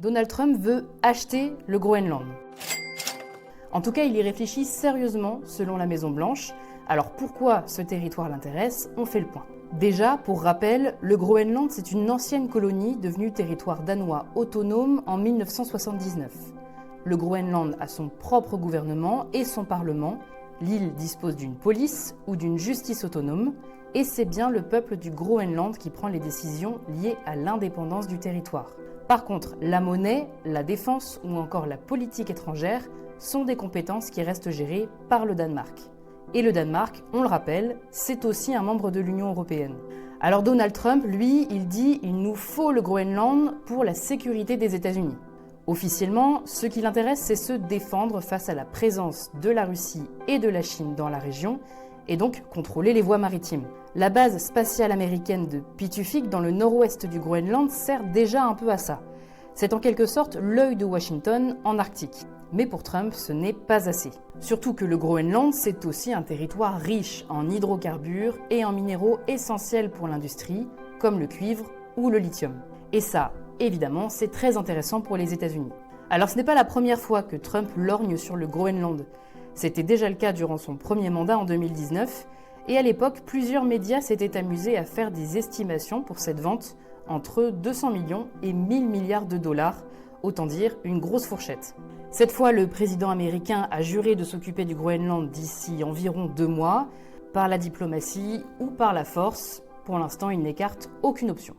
Donald Trump veut acheter le Groenland. En tout cas, il y réfléchit sérieusement selon la Maison-Blanche. Alors pourquoi ce territoire l'intéresse? On fait le point. Déjà, pour rappel, le Groenland, c'est une ancienne colonie devenue territoire danois autonome en 1979. Le Groenland a son propre gouvernement et son parlement. L'île dispose d'une police ou d'une justice autonome. Et c'est bien le peuple du Groenland qui prend les décisions liées à l'indépendance du territoire. Par contre, la monnaie, la défense ou encore la politique étrangère sont des compétences qui restent gérées par le Danemark. Et le Danemark, on le rappelle, c'est aussi un membre de l'Union européenne. Alors Donald Trump, lui, il dit « il nous faut le Groenland pour la sécurité des États-Unis ». Officiellement, ce qui l'intéresse, c'est se défendre face à la présence de la Russie et de la Chine dans la région, et donc contrôler les voies maritimes. La base spatiale américaine de Pituffik, dans le nord-ouest du Groenland, sert déjà un peu à ça. C'est en quelque sorte l'œil de Washington en Arctique. Mais pour Trump, ce n'est pas assez. Surtout que le Groenland, c'est aussi un territoire riche en hydrocarbures et en minéraux essentiels pour l'industrie, comme le cuivre ou le lithium. Et ça, évidemment, c'est très intéressant pour les États-Unis. Alors ce n'est pas la première fois que Trump lorgne sur le Groenland. C'était déjà le cas durant son premier mandat en 2019, et à l'époque, plusieurs médias s'étaient amusés à faire des estimations pour cette vente entre 200 millions et 1000 milliards de dollars, autant dire une grosse fourchette. Cette fois, le président américain a juré de s'occuper du Groenland d'ici environ 2 mois, par la diplomatie ou par la force. Pour l'instant, il n'écarte aucune option.